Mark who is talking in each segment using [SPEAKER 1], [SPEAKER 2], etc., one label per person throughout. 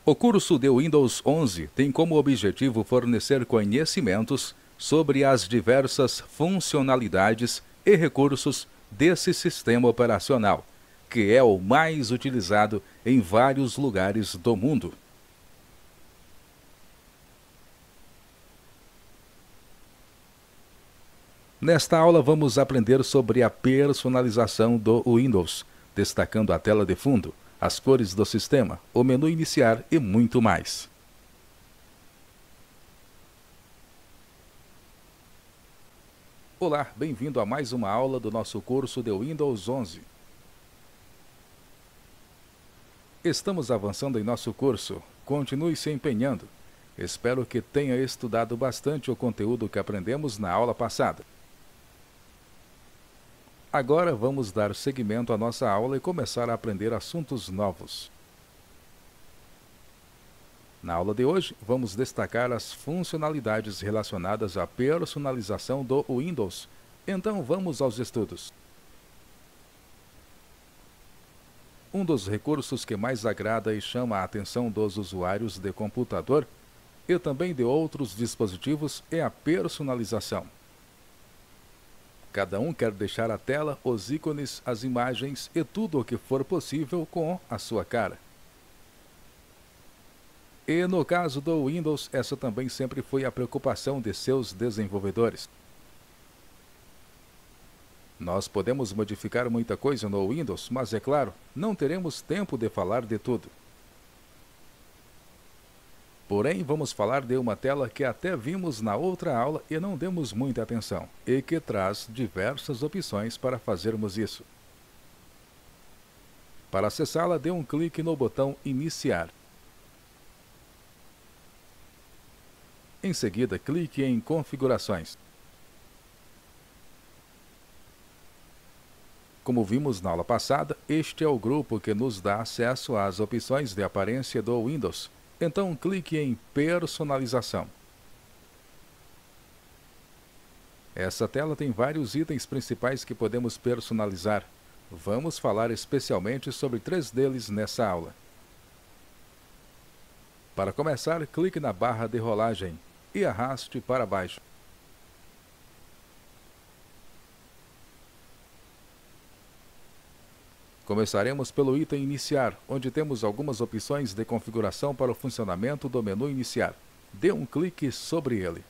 [SPEAKER 1] O curso de Windows 11 tem como objetivo fornecer conhecimentos sobre as diversas funcionalidades e recursos desse sistema operacional, que é o mais utilizado em vários lugares do mundo. Nesta aula vamos aprender sobre a personalização do Windows, destacando a tela de fundo, as cores do sistema, o menu iniciar e muito mais. Olá, bem-vindo a mais uma aula do nosso curso de Windows 11. Estamos avançando em nosso curso. Continue se empenhando. Espero que tenha estudado bastante o conteúdo que aprendemos na aula passada. Agora vamos dar seguimento à nossa aula e começar a aprender assuntos novos. Na aula de hoje, vamos destacar as funcionalidades relacionadas à personalização do Windows. Então vamos aos estudos. Um dos recursos que mais agrada e chama a atenção dos usuários de computador e também de outros dispositivos é a personalização. Cada um quer deixar a tela, os ícones, as imagens e tudo o que for possível com a sua cara. E no caso do Windows, essa também sempre foi a preocupação de seus desenvolvedores. Nós podemos modificar muita coisa no Windows, mas é claro, não teremos tempo de falar de tudo. Porém, vamos falar de uma tela que até vimos na outra aula e não demos muita atenção, e que traz diversas opções para fazermos isso. Para acessá-la, dê um clique no botão Iniciar. Em seguida, clique em Configurações. Como vimos na aula passada, este é o grupo que nos dá acesso às opções de aparência do Windows. Então, clique em Personalização. Essa tela tem vários itens principais que podemos personalizar. Vamos falar especialmente sobre 3 deles nessa aula. Para começar, clique na barra de rolagem e arraste para baixo. Começaremos pelo item Iniciar, onde temos algumas opções de configuração para o funcionamento do menu Iniciar. Dê um clique sobre ele.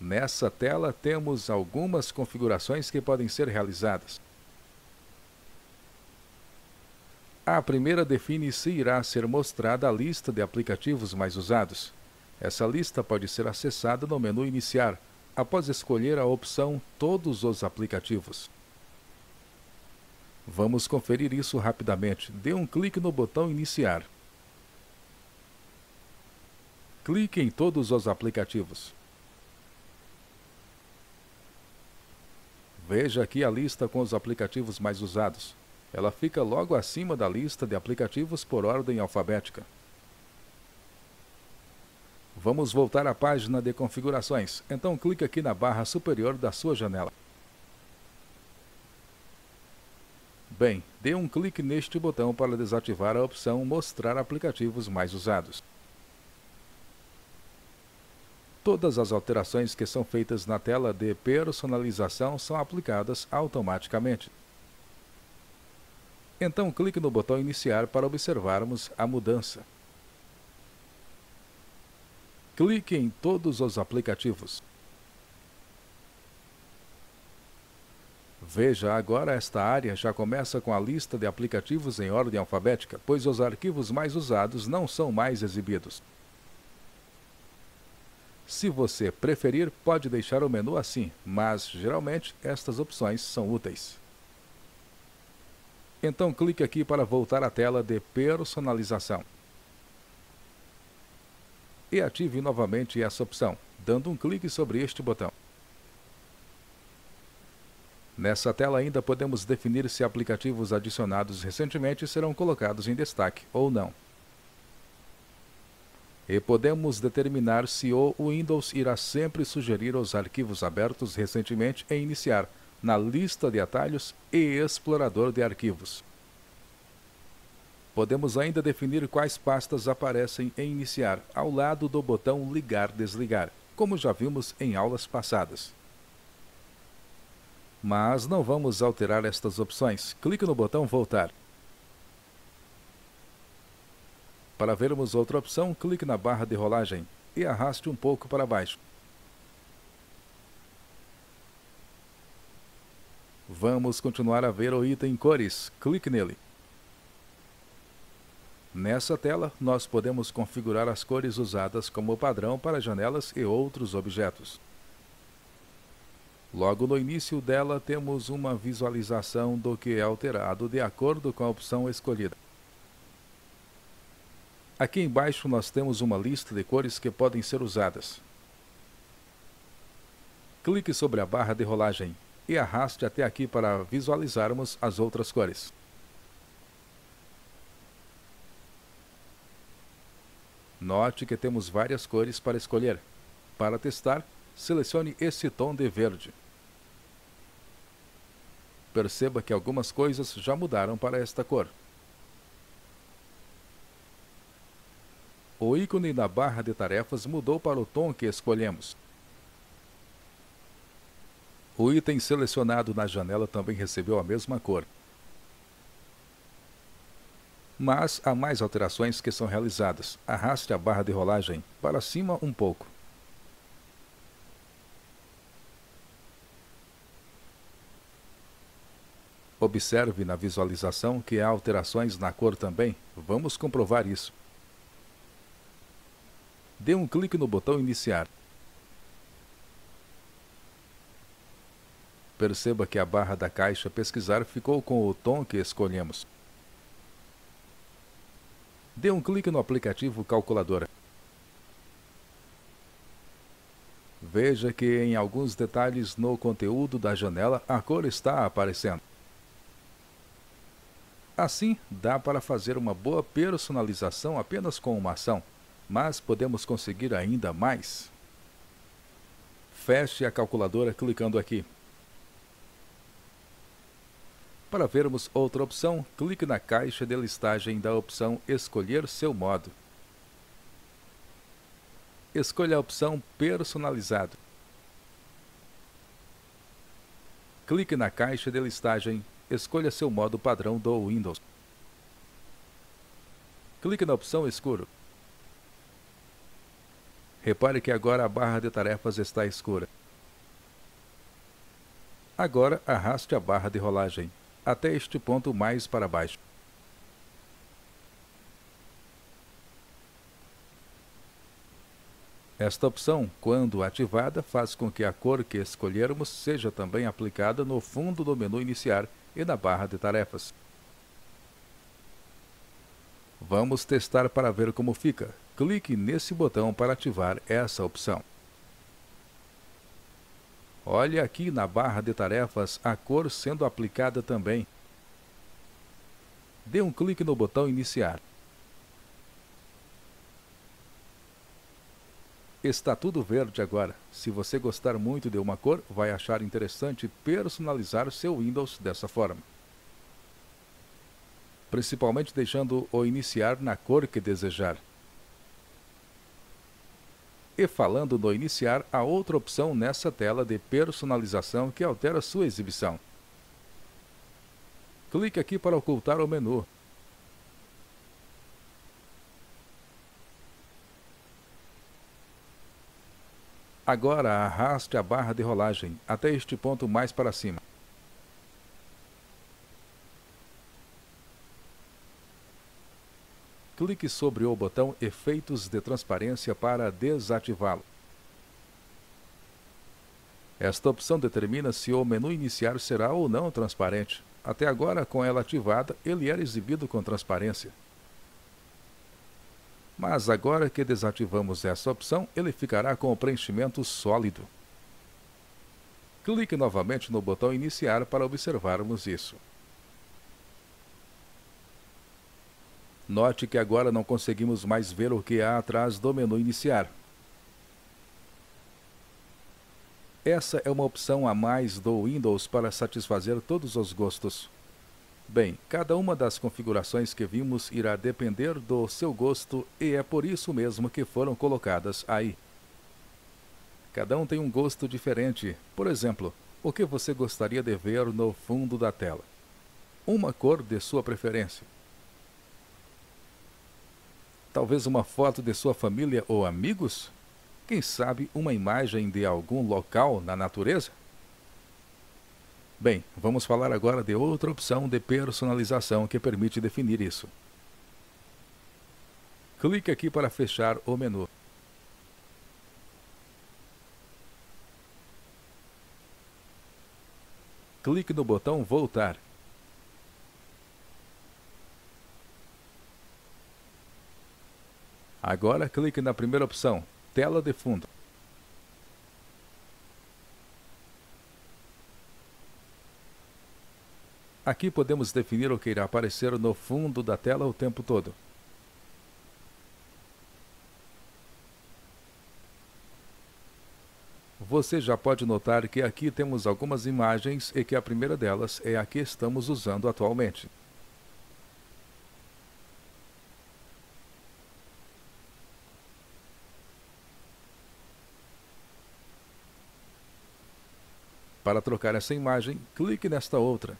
[SPEAKER 1] Nessa tela temos algumas configurações que podem ser realizadas. A primeira define se irá ser mostrada a lista de aplicativos mais usados. Essa lista pode ser acessada no menu Iniciar, após escolher a opção Todos os aplicativos. Vamos conferir isso rapidamente. Dê um clique no botão Iniciar. Clique em Todos os aplicativos. Veja aqui a lista com os aplicativos mais usados. Ela fica logo acima da lista de aplicativos por ordem alfabética. Vamos voltar à página de configurações. Então clique aqui na barra superior da sua janela. Bem, dê um clique neste botão para desativar a opção Mostrar aplicativos mais usados. Todas as alterações que são feitas na tela de personalização são aplicadas automaticamente. Então clique no botão Iniciar para observarmos a mudança. Clique em Todos os aplicativos. Veja agora, esta área já começa com a lista de aplicativos em ordem alfabética, pois os arquivos mais usados não são mais exibidos. Se você preferir, pode deixar o menu assim, mas geralmente estas opções são úteis. Então clique aqui para voltar à tela de personalização. E ative novamente essa opção, dando um clique sobre este botão. Nessa tela ainda podemos definir se aplicativos adicionados recentemente serão colocados em destaque ou não. E podemos determinar se o Windows irá sempre sugerir os arquivos abertos recentemente em Iniciar, na lista de atalhos e Explorador de arquivos. Podemos ainda definir quais pastas aparecem em Iniciar, ao lado do botão Ligar/Desligar, como já vimos em aulas passadas. Mas não vamos alterar estas opções. Clique no botão Voltar. Para vermos outra opção, clique na barra de rolagem e arraste um pouco para baixo. Vamos continuar a ver o item Cores. Clique nele. Nessa tela, nós podemos configurar as cores usadas como padrão para janelas e outros objetos. Logo no início dela, temos uma visualização do que é alterado de acordo com a opção escolhida. Aqui embaixo nós temos uma lista de cores que podem ser usadas. Clique sobre a barra de rolagem e arraste até aqui para visualizarmos as outras cores. Note que temos várias cores para escolher. Para testar, selecione esse tom de verde. Perceba que algumas coisas já mudaram para esta cor. O ícone na barra de tarefas mudou para o tom que escolhemos. O item selecionado na janela também recebeu a mesma cor. Mas há mais alterações que são realizadas. Arraste a barra de rolagem para cima um pouco. Observe na visualização que há alterações na cor também. Vamos comprovar isso. Dê um clique no botão Iniciar. Perceba que a barra da caixa Pesquisar ficou com o tom que escolhemos. Dê um clique no aplicativo Calculadora. Veja que em alguns detalhes no conteúdo da janela a cor está aparecendo. Assim, dá para fazer uma boa personalização apenas com uma ação, mas podemos conseguir ainda mais. Feche a calculadora clicando aqui. Para vermos outra opção, clique na caixa de listagem da opção Escolher seu modo. Escolha a opção Personalizado. Clique na caixa de listagem, escolha seu modo padrão do Windows. Clique na opção Escuro. Repare que agora a barra de tarefas está escura. Agora arraste a barra de rolagem até este ponto mais para baixo. Esta opção, quando ativada, faz com que a cor que escolhermos seja também aplicada no fundo do menu Iniciar e na barra de tarefas. Vamos testar para ver como fica. Clique nesse botão para ativar essa opção. Olhe aqui na barra de tarefas a cor sendo aplicada também. Dê um clique no botão Iniciar. Está tudo verde agora. Se você gostar muito de uma cor, vai achar interessante personalizar seu Windows dessa forma. Principalmente deixando o Iniciar na cor que desejar. E falando no Iniciar, há outra opção nessa tela de personalização que altera sua exibição. Clique aqui para ocultar o menu. Agora arraste a barra de rolagem até este ponto mais para cima. Clique sobre o botão Efeitos de transparência para desativá-lo. Esta opção determina se o menu Iniciar será ou não transparente. Até agora, com ela ativada, ele era exibido com transparência. Mas agora que desativamos essa opção, ele ficará com o preenchimento sólido. Clique novamente no botão Iniciar para observarmos isso. Note que agora não conseguimos mais ver o que há atrás do menu Iniciar. Essa é uma opção a mais do Windows para satisfazer todos os gostos. Bem, cada uma das configurações que vimos irá depender do seu gosto e é por isso mesmo que foram colocadas aí. Cada um tem um gosto diferente. Por exemplo, o que você gostaria de ver no fundo da tela? Uma cor de sua preferência. Talvez uma foto de sua família ou amigos? Quem sabe uma imagem de algum local na natureza? Bem, vamos falar agora de outra opção de personalização que permite definir isso. Clique aqui para fechar o menu. Clique no botão Voltar. Agora clique na primeira opção, Tela de fundo. Aqui podemos definir o que irá aparecer no fundo da tela o tempo todo. Você já pode notar que aqui temos algumas imagens e que a primeira delas é a que estamos usando atualmente. Para trocar essa imagem, clique nesta outra.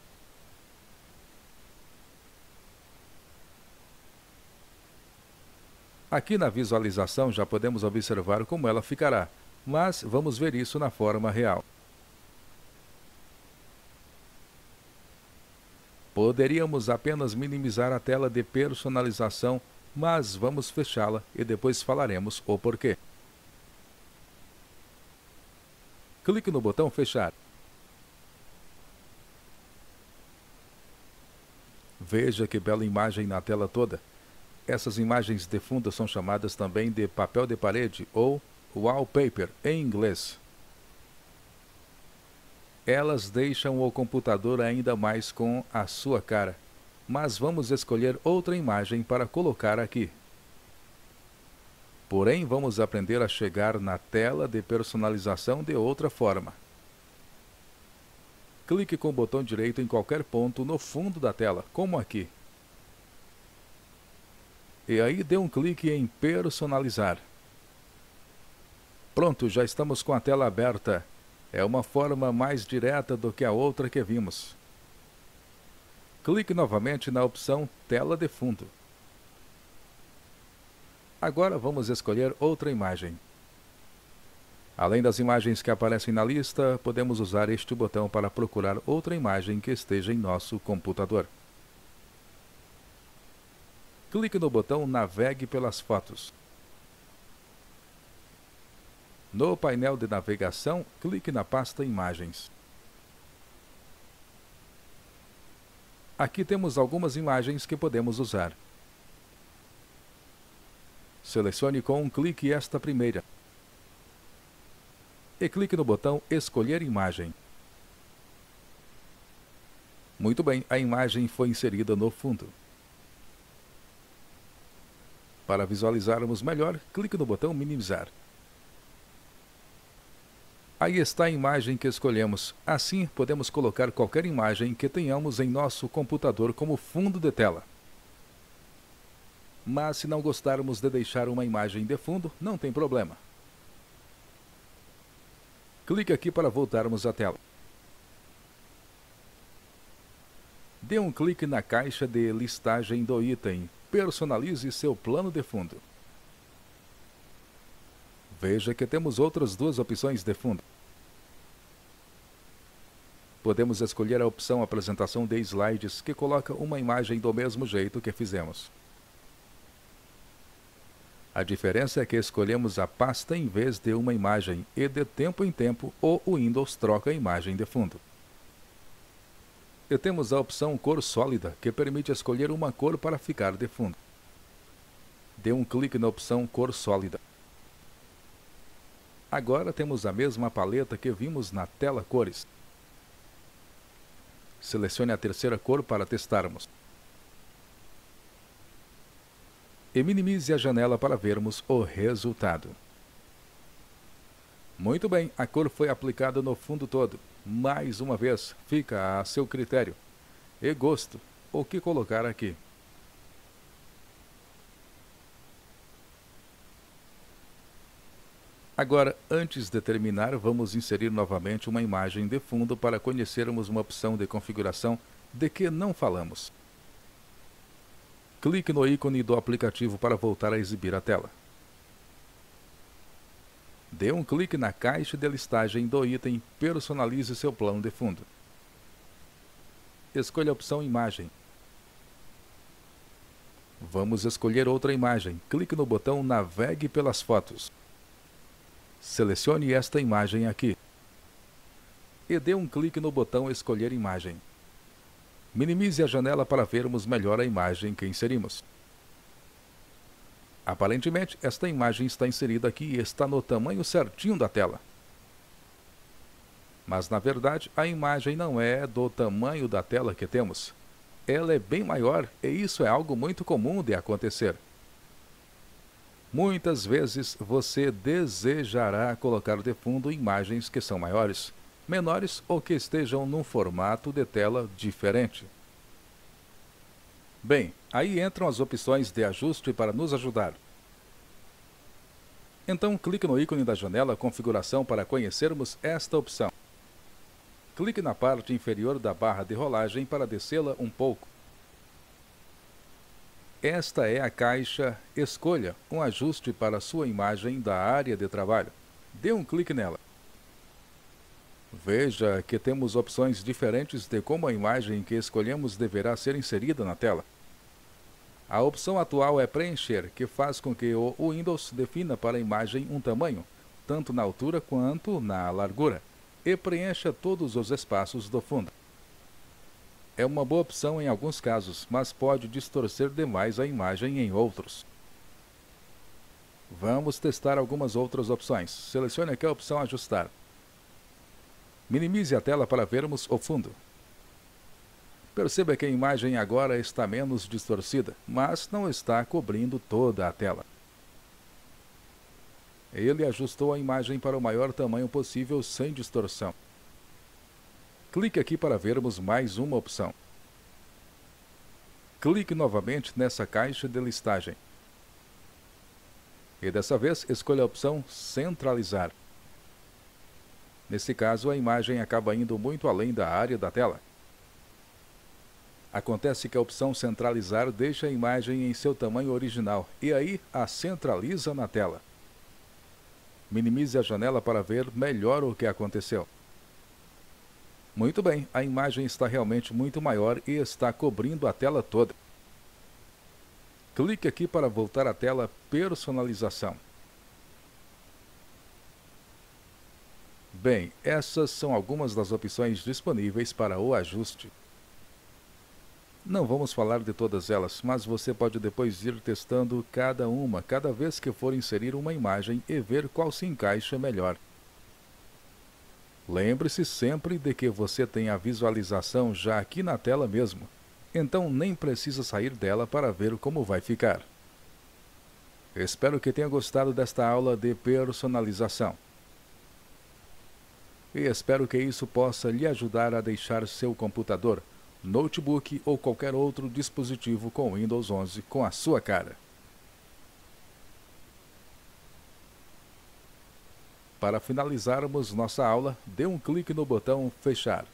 [SPEAKER 1] Aqui na visualização já podemos observar como ela ficará, mas vamos ver isso na forma real. Poderíamos apenas minimizar a tela de personalização, mas vamos fechá-la e depois falaremos o porquê. Clique no botão Fechar. Veja que bela imagem na tela toda. Essas imagens de fundo são chamadas também de papel de parede ou wallpaper em inglês. Elas deixam o computador ainda mais com a sua cara, mas vamos escolher outra imagem para colocar aqui. Porém, vamos aprender a chegar na tela de personalização de outra forma. Clique com o botão direito em qualquer ponto no fundo da tela, como aqui. E aí dê um clique em Personalizar. Pronto, já estamos com a tela aberta. É uma forma mais direta do que a outra que vimos. Clique novamente na opção Tela de fundo. Agora vamos escolher outra imagem. Além das imagens que aparecem na lista, podemos usar este botão para procurar outra imagem que esteja em nosso computador. Clique no botão Navegue pelas fotos. No painel de navegação, clique na pasta Imagens. Aqui temos algumas imagens que podemos usar. Selecione com um clique esta primeira. E clique no botão Escolher imagem. Muito bem, a imagem foi inserida no fundo. Para visualizarmos melhor, clique no botão Minimizar. Aí está a imagem que escolhemos. Assim, podemos colocar qualquer imagem que tenhamos em nosso computador como fundo de tela. Mas se não gostarmos de deixar uma imagem de fundo, não tem problema. Clique aqui para voltarmos à tela. Dê um clique na caixa de listagem do item. Personalize seu plano de fundo. Veja que temos outras duas opções de fundo. Podemos escolher a opção Apresentação de slides, que coloca uma imagem do mesmo jeito que fizemos. A diferença é que escolhemos a pasta em vez de uma imagem e de tempo em tempo o Windows troca a imagem de fundo. E temos a opção Cor Sólida, que permite escolher uma cor para ficar de fundo. Dê um clique na opção Cor Sólida. Agora temos a mesma paleta que vimos na tela Cores. Selecione a terceira cor para testarmos. E minimize a janela para vermos o resultado. Muito bem, a cor foi aplicada no fundo todo. Mais uma vez, fica a seu critério e gosto. o que colocar aqui. Agora, antes de terminar, vamos inserir novamente uma imagem de fundo para conhecermos uma opção de configuração de que não falamos. Clique no ícone do aplicativo para voltar a exibir a tela. Dê um clique na caixa de listagem do item Personalize seu plano de fundo. Escolha a opção Imagem. Vamos escolher outra imagem. Clique no botão Navegue pelas fotos. Selecione esta imagem aqui. E dê um clique no botão Escolher imagem. Minimize a janela para vermos melhor a imagem que inserimos. Aparentemente, esta imagem está inserida aqui e está no tamanho certinho da tela. Mas, na verdade, a imagem não é do tamanho da tela que temos. Ela é bem maior e isso é algo muito comum de acontecer. Muitas vezes você desejará colocar de fundo imagens que são maiores, menores ou que estejam num formato de tela diferente. Bem, aí entram as opções de ajuste para nos ajudar. Então, clique no ícone da janela Configuração para conhecermos esta opção. Clique na parte inferior da barra de rolagem para descê-la um pouco. Esta é a caixa Escolha um ajuste para sua imagem da área de trabalho. Dê um clique nela. Veja que temos opções diferentes de como a imagem que escolhemos deverá ser inserida na tela. A opção atual é Preencher, que faz com que o Windows defina para a imagem um tamanho, tanto na altura quanto na largura, e preencha todos os espaços do fundo. É uma boa opção em alguns casos, mas pode distorcer demais a imagem em outros. Vamos testar algumas outras opções. Selecione aqui a opção Ajustar. Minimize a tela para vermos o fundo. Perceba que a imagem agora está menos distorcida, mas não está cobrindo toda a tela. Ele ajustou a imagem para o maior tamanho possível sem distorção. Clique aqui para vermos mais uma opção. Clique novamente nessa caixa de listagem. E dessa vez, escolha a opção Centralizar. Nesse caso, a imagem acaba indo muito além da área da tela. Acontece que a opção Centralizar deixa a imagem em seu tamanho original e aí a centraliza na tela. Minimize a janela para ver melhor o que aconteceu. Muito bem, a imagem está realmente muito maior e está cobrindo a tela toda. Clique aqui para voltar à tela Personalização. Bem, essas são algumas das opções disponíveis para o ajuste. Não vamos falar de todas elas, mas você pode depois ir testando cada uma, cada vez que for inserir uma imagem e ver qual se encaixa melhor. Lembre-se sempre de que você tem a visualização já aqui na tela mesmo, então nem precisa sair dela para ver como vai ficar. Espero que tenha gostado desta aula de personalização. E espero que isso possa lhe ajudar a deixar seu computador, notebook ou qualquer outro dispositivo com Windows 11 com a sua cara. Para finalizarmos nossa aula, dê um clique no botão Fechar.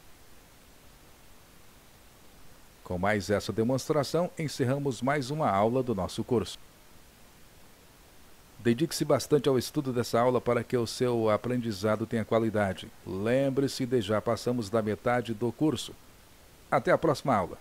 [SPEAKER 1] Com mais essa demonstração, encerramos mais uma aula do nosso curso. Dedique-se bastante ao estudo dessa aula para que o seu aprendizado tenha qualidade. Lembre-se de já passamos da metade do curso. Até a próxima aula.